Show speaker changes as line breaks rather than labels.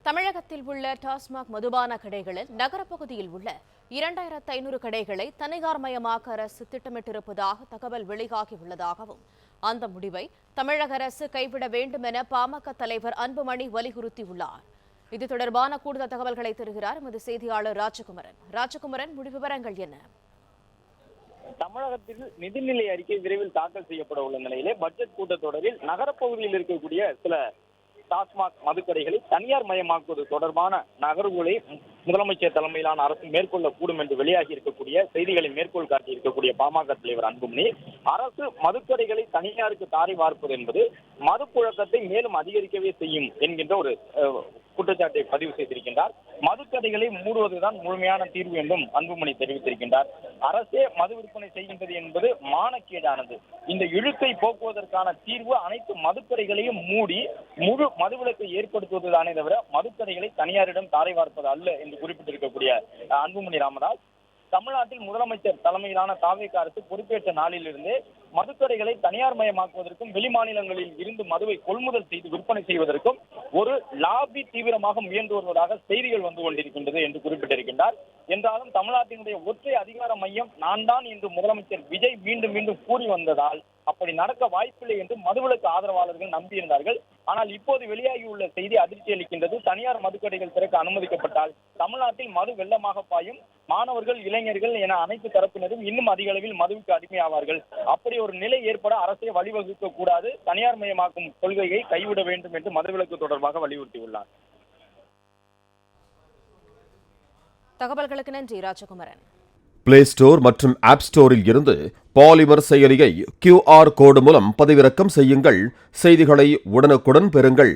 தமிழகத்தில் உள்ள டாஸ்மாக் மதுபான கடைகளில் நகரப்பகுதியில் உள்ள 2500 கடைகளை தனியார்மயமாக்க அரசு திட்டமிட்டிருப்பதாக தகவல் வெளியாகியுள்ளதாகவும் அந்த முடிவை தமிழக அரசு கைவிட வேண்டும் என பாமக தலைவர் அன்புமணி வலியுறுத்தியுள்ளார். இது தொடர்பான கூடுதல் தகவல்களை தருகிறார் எமது செய்தியாளர் ராஜகுமரன். முடிவு விவரங்கள் என்ன?
தமிழகத்தில் நிதிநிலை அறிக்கை விரைவில் தாக்கல் செய்யப்பட உள்ள நிலையிலே பட்ஜெட் கூட்டத்தொடரில் நகரப்பகுதியில் இருக்கக்கூடிய சில டாஸ்மாக் மதுக்கடைகளை தனியார் மயமாக்குவது தொடர்பான நகர்வுகளை முதலமைச்சர் தலைமையிலான அரசு மேற்கொள்ளக்கூடும் என்று வெளியாகி இருக்கக்கூடிய செய்திகளை மேற்கோள் காட்டி இருக்கக்கூடிய பாமக தலைவர் அன்புமணி, அரசு மதுக்கடைகளை தனியாருக்கு தாரை வார்ப்பது என்பது மது புழக்கத்தை மேலும் அதிகரிக்கவே செய்யும் என்கின்ற ஒரு குற்றச்சாட்டை பதிவு செய்திருக்கின்றார். மதுக்கடைகளை மூடுவதுதான் முழுமையான தீர்வு என்றும் அன்புமணி தெரிவித்திருக்கின்றார். அரசே மது விற்பனை செய்கின்றது என்பது மானக்கேடானது. இந்த இழுக்கை போக்குவதற்கான தீர்வு அனைத்து மதுக்கடைகளையும் மூடி முழு மதுவிலக்கை ஏற்படுத்துவதுதானே தவிர மதுக்கடைகளை தனியாரிடம் தாரை வார்ப்பது அல்ல என்று குறிப்பிட்டிருக்கக்கூடிய அன்புமணி ராமதாஸ், தமிழ்நாட்டில் முதலமைச்சர் தலைமையிலான தாவேக அரசு பொறுப்பேற்ற நாளிலிருந்தே மதுக்கடைகளை தனியார் மயமாக்குவதற்கும் வெளிமாநிலங்களில் இருந்து மதுவை கொள்முதல் செய்து விற்பனை செய்வதற்கும் ஒரு லாபி தீவிரமாக முயன்று வருவதாக செய்திகள் வந்து கொண்டிருக்கின்றது என்று குறிப்பிட்டிருக்கின்றார். என்றாலும் தமிழ்நாட்டினுடைய ஒற்றை அதிகார மையம் நான் தான் என்று முதலமைச்சர் விஜய் மீண்டும் மீண்டும் கூறி வந்ததால் அப்படி நடக்க வாய்ப்பில்லை என்று மதுவிலக்கு ஆதரவாளர்கள் நம்பியிருந்தார்கள். ஆனால் இப்போது வெளியாகியுள்ள செய்தி அதிர்ச்சி அளிக்கின்றது. தனியார் மதுக்கடைகள் திறக்க அனுமதிக்கப்பட்டால் தமிழ்நாட்டில் மது வெள்ளமாக பாயும். மாணவர்கள், இளைஞர்கள் என அனைத்து தரப்பினரும் இன்னும் அதிக அளவில் மதுவுக்கு அடிமையாவார்கள். அப்படி ஒரு நிலை ஏற்பட அரசே வழிவகுக்க கூடாது, தனியார் மயமாக்கும் கொள்கையை கைவிட வேண்டும் என்று மதுவிலக்கு தொடர்பாக வலியுறுத்தியுள்ளார்.
தகவல்களுக்கு நன்றி ராஜகுமரன்.
பிளே ஸ்டோர் மற்றும் ஆப் ஸ்டோரில் இருந்து பாலிமர் செயலியை QR கோடு மூலம் பதிவிறக்கம் செய்யுங்கள். செய்திகளை உடனுக்குடன் பெறுங்கள்.